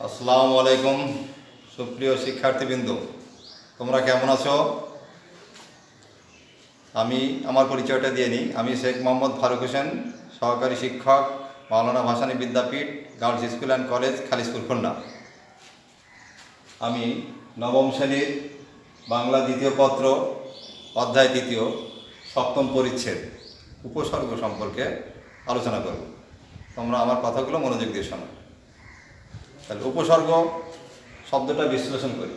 আসসালামু আলাইকুম সুপ্রিয় শিক্ষার্থীবৃন্দ, তোমরা কেমন আছো? আমি আমার পরিচয়টা দিয়ে নিই। আমি শেখ মোহাম্মদ ফারুক হোসেন, সহকারী শিক্ষক, Maulana Bhashani Bidyapith girls school and college, Khalishpur, Khulna. আমি নবম শ্রেণীর বাংলা দ্বিতীয় পত্র অধ্যায় তৃতীয় সপ্তম পরিচ্ছেদ উপসর্গ সম্পর্কে আলোচনা করব। তোমরা আমার কথাগুলো মনোযোগ দিয়ে শোনো। তাহলে উপসর্গ শব্দটা বিশ্লেষণ করি।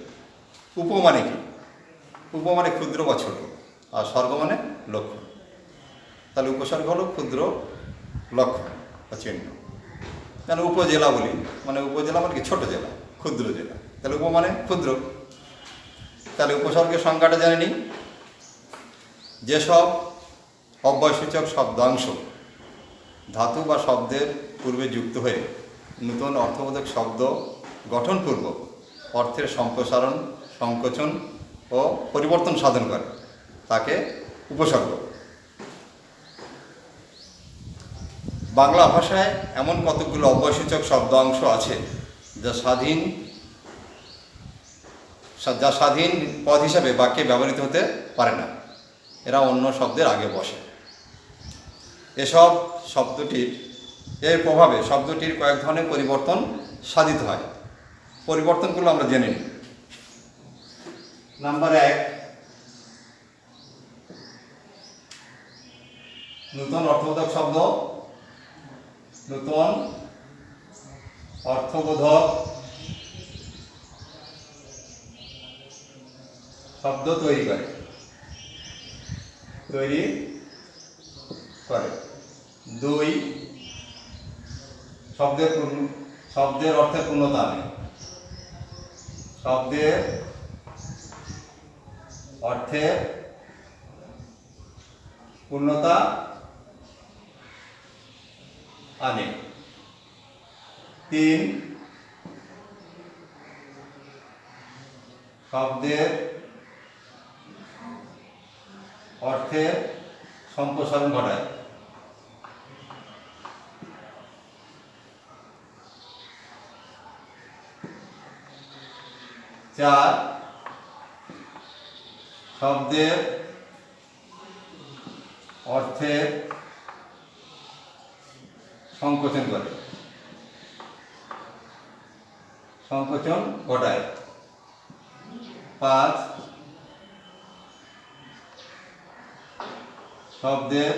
উপ মানে কি? উপ মানে ক্ষুদ্র বা ছোট, আর স্বর্গ মানে লক্ষণ। তাহলে উপসর্গ হলো ক্ষুদ্র লক্ষণ বা চিহ্ন। যেন উপজেলা বলি, মানে উপজেলা মানে কি? ছোট জেলা, ক্ষুদ্র জেলা। তাহলে উপ মানে ক্ষুদ্র। তাহলে উপসর্গের সংজ্ঞাটা জেনে নিই। যেসব অব্যয়সূচক শব্দাংশ ধাতু বা শব্দের পূর্বে যুক্ত হয়ে নূতন অর্থবোধক শব্দ গঠনপূর্বক অর্থের সম্প্রসারণ, সংকোচন ও পরিবর্তন সাধন করে তাকে উপসর্গ। বাংলা ভাষায় এমন কতগুলো অব্যয়সূচক শব্দাংশ আছে যা স্বাধীন পদ হিসাবে বাক্যে ব্যবহৃত হতে পারে না। এরা অন্য শব্দের আগে বসে। এসব এর প্রভাবে শব্দটির কয়েক ধরনের পরিবর্তন সাধিত হয়। পরিবর্তনগুলো আমরা জেনে নিই। নাম্বার 1, নূতন অর্থবোধক শব্দ। নূতন অর্থবোধক শব্দ তৈরি করে। 2, শব্দের অর্থের পূর্ণতা আনে। শব্দের অর্থের পূর্ণতা আনে। 3, শব্দের অর্থের সম্প্রসারণ ঘটায়। 4, শব্দের অর্থের সংকোচন ঘটায়। 5, শব্দের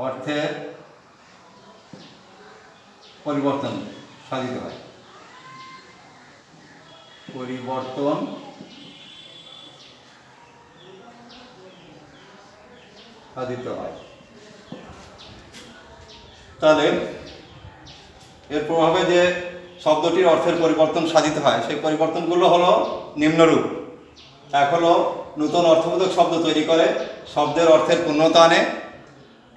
অর্থের পরিবর্তন সাধিত হয়। তাহলে এর প্রভাবে যে শব্দটির অর্থের পরিবর্তন সাধিত হয়, সেই পরিবর্তনগুলো হলো নিম্নরূপ। 1 হলো নূতন অর্থবোধক শব্দ তৈরি করে, শব্দের অর্থের পূর্ণতা আনে,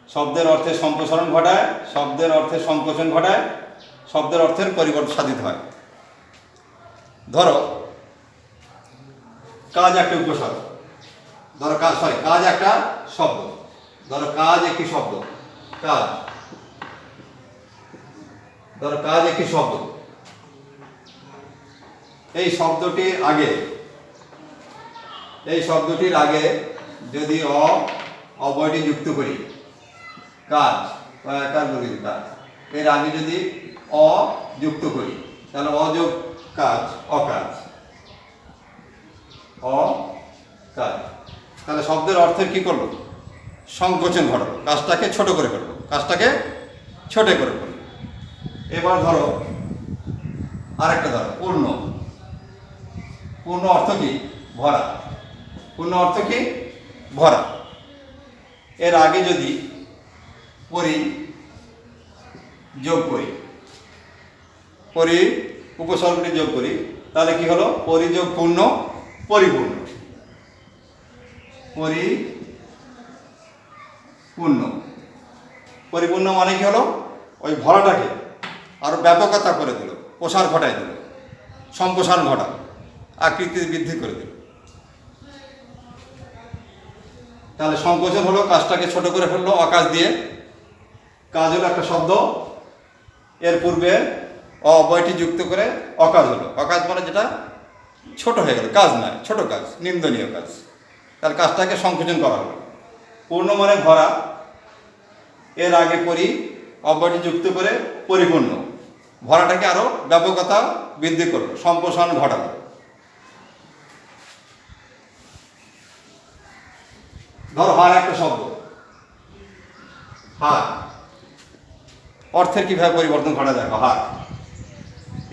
শব্দের অর্থের সম্প্রসারণ ঘটায়, শব্দের অর্থের সংকোচন ঘটায়, শব্দের অর্থের পরিবর্তন সাধিত হয়। ধরো কাজ একটা উপসর্গ। কাজ একটা শব্দ। ধরো কাজ একটি শব্দ। কাজ একটি শব্দ। এই শব্দটির আগে যদি অবয়টি যুক্ত করি, কাজ কাজ, এর আগে যদি যুক্ত করি, তাহলে অযোগ কাজ, অকাজ। তাহলে শব্দের অর্থের কি করলো? সংকোচন ঘটালো, কাজটাকে ছোট করে ফেললো। এবার ধরো আরেকটা, ধরো পূর্ণ অর্থ কি? ভরা। এর আগে যদি উপসর্গটি যোগ করি, তাহলে কি হলো? পরিযোগ পূর্ণ, পরিপূর্ণ। পরিপূর্ণ মানে কি হলো? ওই ভরাটাকে আরো ব্যাপকতা করে দিল, প্রসার ঘটাই দিল, সম্প্রসারণ ঘটাল, আকৃতি বৃদ্ধি করে দিল। তাহলে সংকোচন হলো, কাজটাকে ছোট করে ফেললো অকাজ দিয়ে। কাজ হলো একটা শব্দ, এর পূর্বে অব্যয়টি যুক্ত করে অকাজ হলো। অকাজ মানে যেটা ছোট হয়ে গেল, কাজ নয়, ছোট কাজ, নিন্দনীয় কাজ, তার কাজটাকে সংকোচন করা হলো। পূর্ণ মানে ভরা, এর আগে পরি, অব্যয়টি যুক্ত করে পরিপূর্ণ, ভরাটাকে আরো ব্যাপকতা বৃদ্ধি করলো, সম্প্রসারণ ঘটালো। ধরো হার একটা শব্দ, হার অর্থের কিভাবে পরিবর্তন ঘটা দেখো। হার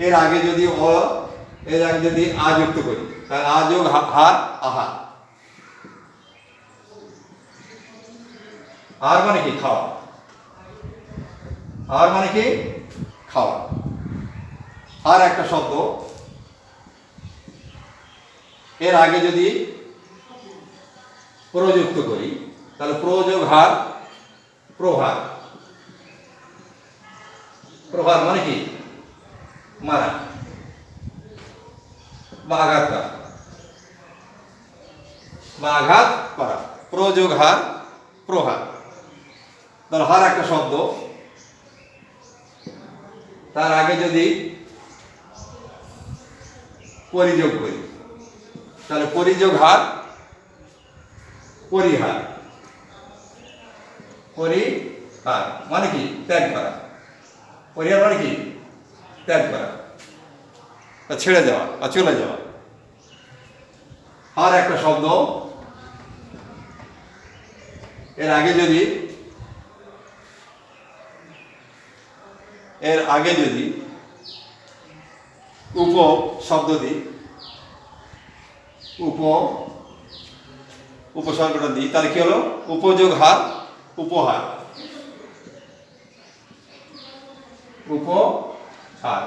এর আগে যদি এর আগে যদি যুক্ত করি, তাহলে যোগ হার, আহার। আর মানে কি? খাওয়া। আর মানে কি? খাওয়া। আর একটা শব্দ, এর আগে যদি প্রযুক্ত করি, তাহলে প্রযোগ হার, প্রহার। প্রহার মানে কি? মারা বা আঘাত করা, বা আঘাত করা। প্রযোগ হার, প্রহার। ধর হার একটা শব্দ, তার আগে যদি পরিযোগ করি, তাহলে পরিযোগ হার, পরিহার। পরিহার মানে কি? ত্যাগ করা। পরিহার মানে কি? ত্যাগ করা, ছেড়ে যাওয়া বা চলে যাওয়া। আর একটা শব্দ, এর আগে যদি উপ শব্দ দিই, উপসর্গটা দিই, তাহলে কি হলো? উপযোগ হার, উপহার। উপহার,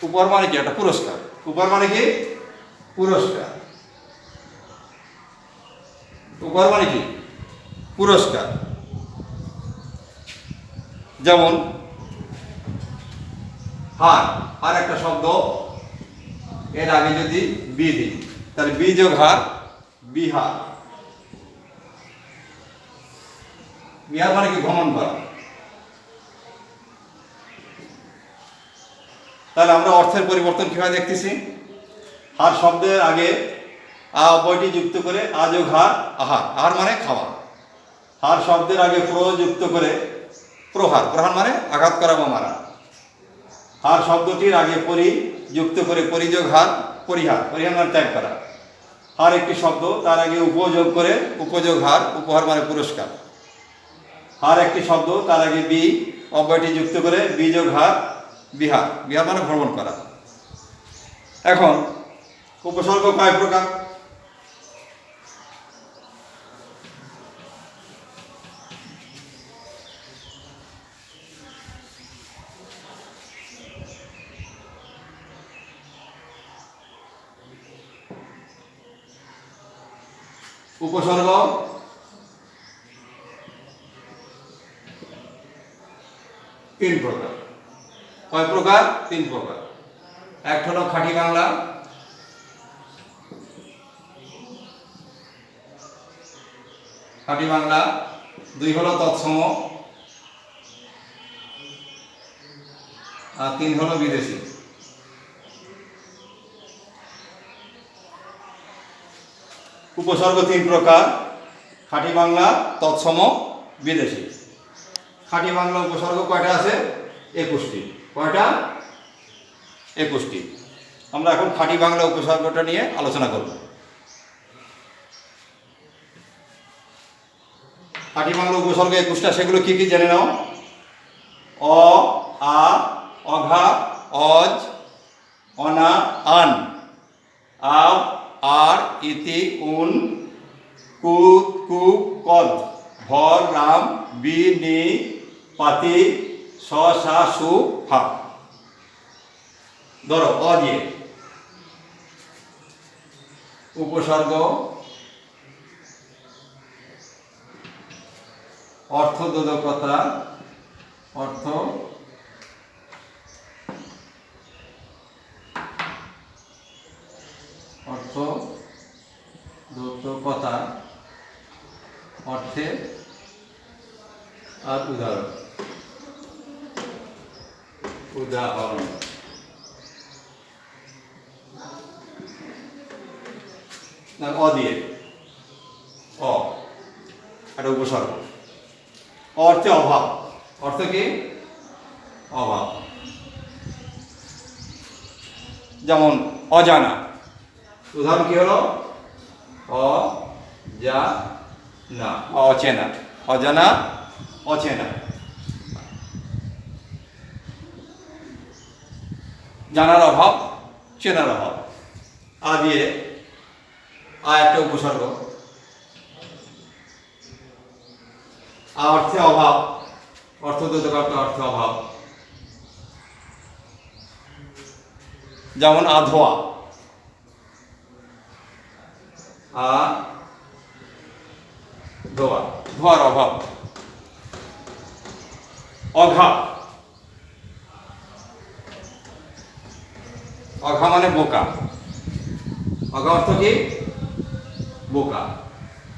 উপহার মানে কি? একটা পুরস্কার। উপহার মানে কি? পুরস্কার। উপহার মানে কি? পুরস্কার। যেমন হার, আর একটা শব্দ, এর আগে যদি বি দিই, তাহলে বিযোগ হার, বিহার। বিহার মানে কি? ভ্রমণ করা। তাহলে আমরা অর্থের পরিবর্তন কিভাবে দেখতেছি? হার শব্দের আগে অব্যয়টি যুক্ত করে যোগ হার, আহার। আহার মানে খাওয়া। হার শব্দের আগে যুক্ত করে প্রহার। প্রহার মানে আঘাত করা বা মারা। হার শব্দটির আগে যুক্ত করে পরিযোগ হার, পরিহার। পরিহার মানে ত্যাগ করা। হার একটি শব্দ, তার আগে উপযোগ করে উপযোগ হার, উপহার মানে পুরস্কার। হার একটি শব্দ, তার আগে অব্যয়টি যুক্ত করে বিযোগ হার, বিহার। বিহার মানে ভ্রমণ করা। এখন উপসর্গ কয় প্রকার? উপসর্গ তিন প্রকার। কয় প্রকার? তিন প্রকার। এক হলো খাঁটি বাংলা, খাঁটি বাংলা। দুই হলো তৎসম, আর তিন হলো বিদেশি। উপসর্গ তিন প্রকার: খাঁটি বাংলা, তৎসম, বিদেশি। খাঁটি বাংলা উপসর্গ কয়টা আছে? 21টি। কয়টা? 21টি। আমরা এখন খাঁটি বাংলা উপসর্গটা নিয়ে আলোচনা করব। খাঁটি বাংলা উপসর্গ 21টা, সেগুলো কি কি জেনে নাও। অ, আ, অঘা, অজ, অনা, আন, আব, আর, ইতি, উন, কুত, কুক, কদ, ভর, রাম, বি, নি, পাতি, স, সা, সু, হা। ধরো অ দিয়ে উপসর্গ অর্থবোধকতা, অর্থ অর্থবোধকতা, অর্থে আর উদাহরণ। না অ দিয়ে অ একটা উপসর্গ। অর্থে অভাব, অর্থ কি অভাব। যেমন অজানা, উদাহরণ কি হলো অজানা, অচেনা, অজানা অচেনা। জানার অভাব, চেনার অভাব। আ দিয়ে আ একটা উপসর্গ। আ অর্থে অভাব, অর্থ অর্থে অভাব। যেমন আধোয়া, আ ধোয়া, ধোয়ার অভাব। অঘা, অঘা মানে বোকা, অঘা অর্থ কি বোকা।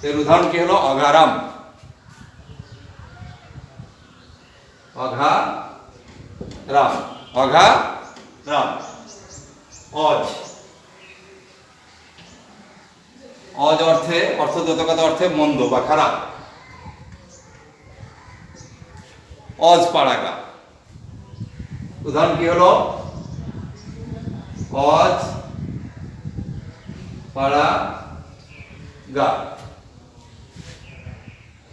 এর উদাহরণ কি হলো অঘারাম, অঘা রাম, অঘা রাম। অজ, অজ অর্থে অর্থগত অর্থে মন্দ বা খারাপ। অজ পাড়াগা, উদাহরণ কি হলো অজ পাড়াগা।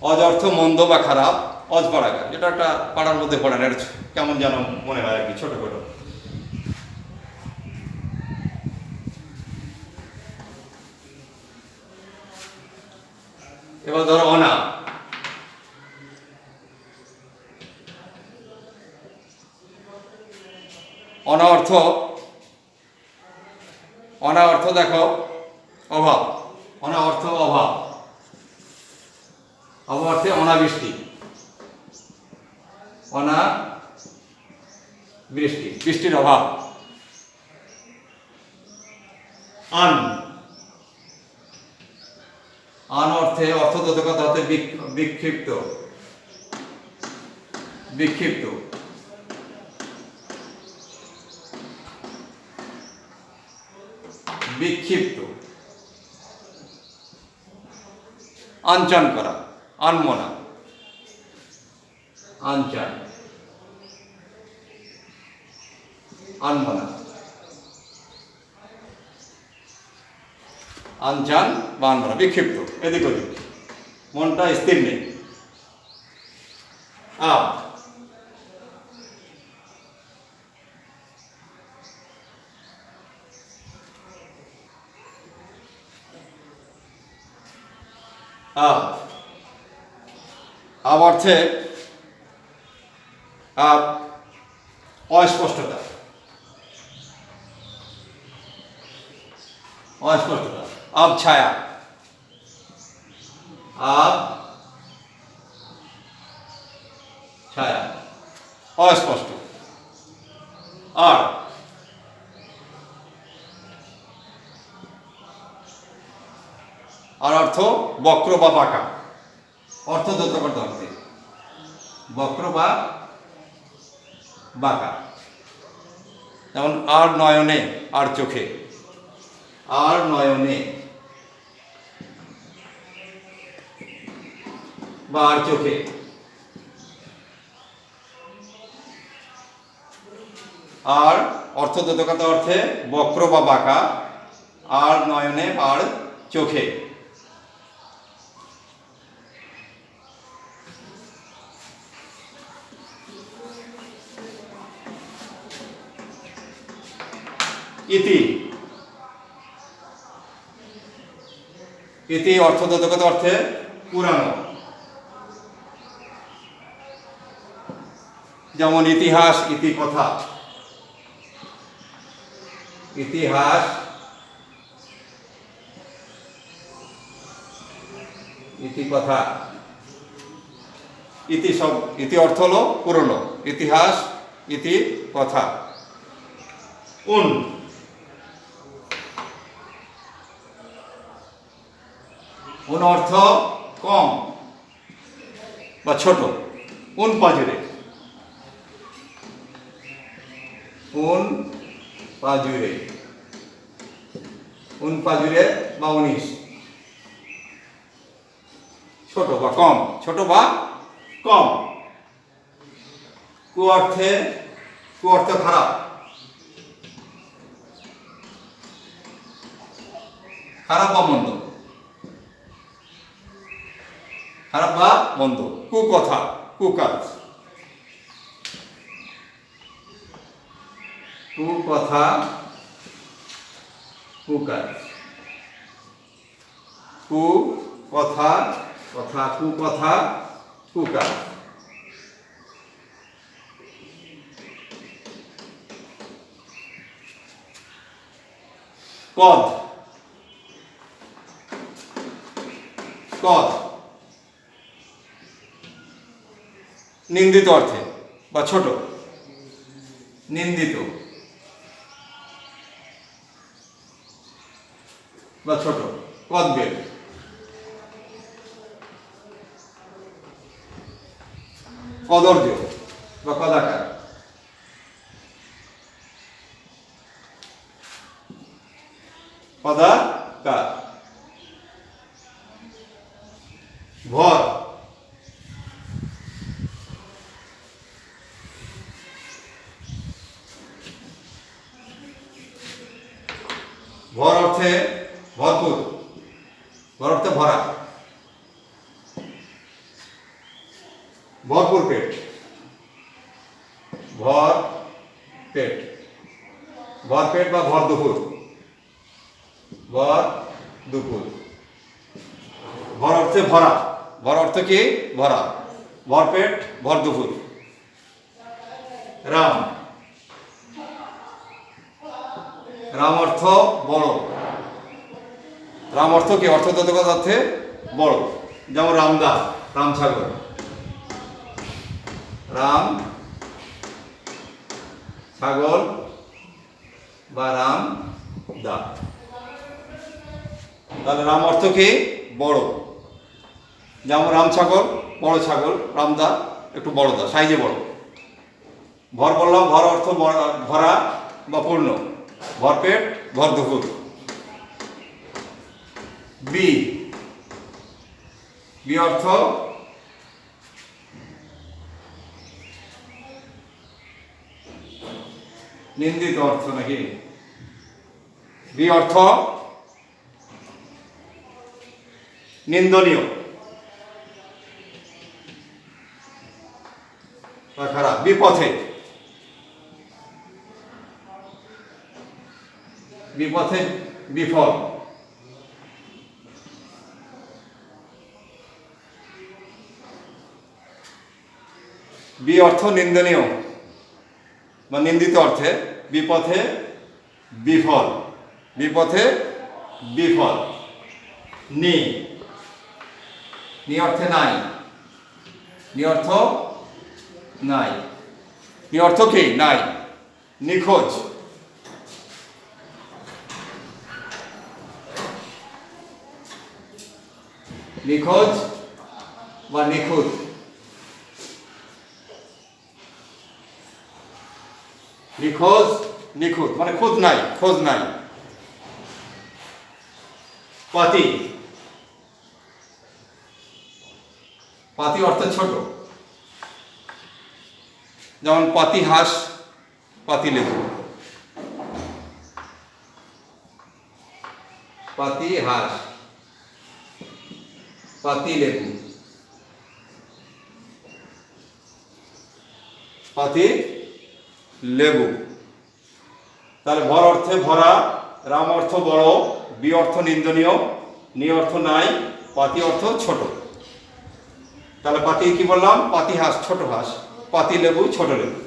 অজ অর্থ মন্দ বা খারাপ, অজ পাড়াগা যেটা একটা পাড়ার মধ্যে পড়ে না, কেমন যেন মনে হয় আর কি, ছোট ছোট। এবার ধরো অনা, অনা অর্থ, অনা অর্থ দেখো অভাব, অনা অর্থ অভাব, অভাব অর্থে অনাবৃষ্টি, অনা বৃষ্টি, বৃষ্টির অভাব। আন, আন অর্থে অর্থগত অর্থে বিক্ষিপ্ত, বিক্ষিপ্ত। বিক্ষিপ্ত। আনচান করা, আনমনা, আনচান, আনমনা, আনচান বা আনমনা, বিক্ষিপ্ত, এদিক ওদিক, মনটা স্থির নেই। আব, আব, আব অর্থে আব অস্পষ্টতা, অস্পষ্টতা। আব ছায়া, আব ছায়া, অস্পষ্ট। আর, আর অর্থ বক্র বা বাঁকা, অর্থ দত্তকর্তা অর্থে বক্র বা বাঁকা। যেমন আর নয়নে, আর চোখে, আর নয়নে বা আর চোখে। আর অর্থদোতকতা অর্থে বক্র বা বাঁকা, আর নয়নে আর চোখে। ইতি, ইতি অর্থদোতকতা অর্থে পুরানো। যেমন ইতিহাস, ইতিকথা, ইতিহাস, ইতিকথা। ইতি সব, ইতি অর্থ হলো পুরনো, ইতিহাস, ইতি কথা। উন, উন অর্থ কম বা ছোট, উন পাজুরে, উন পাজুরে। উনপাজুরে বা 19, ছোট বা কম, ছোট বা কম। কু অর্থে খারাপ, খারাপ বা মন্দ, খারাপ বা মন্দ। কুকথা, কুকাজ, কুকথা, কুকাজ। কুকথা, কথা, কুকথা, কুকাজ। কদ, কদ নিন্দিত অর্থে বা ছোট, নিন্দিত বা ছোট। কদবেল, কদর্য বা কদাকার। কদাকার। ভর, ভর অর্থে ভরপুর, ভর অর্থে ভরা, ভরপুর পেট, ভর পেট, ভর পেট বা ভর দুপুর, ভর দুপুর। ভর অর্থে ভরা, ভর অর্থ কি ভরা, ভর পেট, ভর দুপুর। রাম, রাম অর্থ বড়, রাম অর্থ কি অর্থগত অর্থে বড়, যেমন রামদা, রাম ছাগল, রাম ছাগল বা রাম দা। তাহলে রাম অর্থ কি বড়, যেমন রাম ছাগল বড় ছাগল, রামদা একটু বড় দা, সাইজে বড়। ভর বললাম, ভর অর্থ ভরা বা পূর্ণ, ভরপেট, ভর দুপুর। বি, বি অর্থ নিন্দিত অর্থ নাকি? বি অর্থ নিন্দনীয় বা খারাপ। বিপথে, বিপথে বিফল। বি অর্থ নিন্দনীয় বা নিন্দিত অর্থে, বিপথে বিফল, বিপথে বিফল। নি, নি অর্থে নাই, নি অর্থ নাই, নি অর্থ কি নাই। নিখোঁজ, নিখোঁজ বা নিখুঁত। নিখোঁজ, নিখুঁত মানে খুঁত নাই, খোঁজ নাই। পাতি, পাতি অর্থ ছোট, যেমন পাতি হাঁস, পাতি লেবু। পাতি হাঁস, পাতি লেবু, পাতি লেবু। তাহলে ভর অর্থে ভরা, রাম অর্থ বড়, বি অর্থ নিন্দনীয়, নি অর্থ নাই, পাতি অর্থ ছোট। তাহলে পাতি কি বললাম? পাতি হাঁস ছোট হাঁস, পাতি লেবু ছোট লেবু।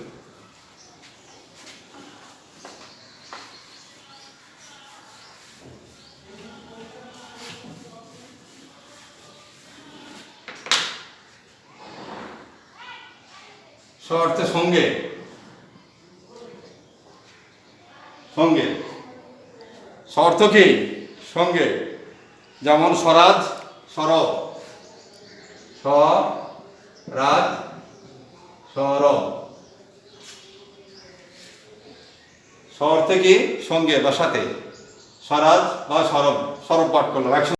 স অর্থে সঙ্গে, সঙ্গে। স অর্থ কি সঙ্গে, যেমন স্বরাজ, সরব, স্বরাজ, সরব। স অর্থে কি সঙ্গে বা সাথে, স স্বরাজ বা সরব, সরব পাঠ করলাম একসাথে।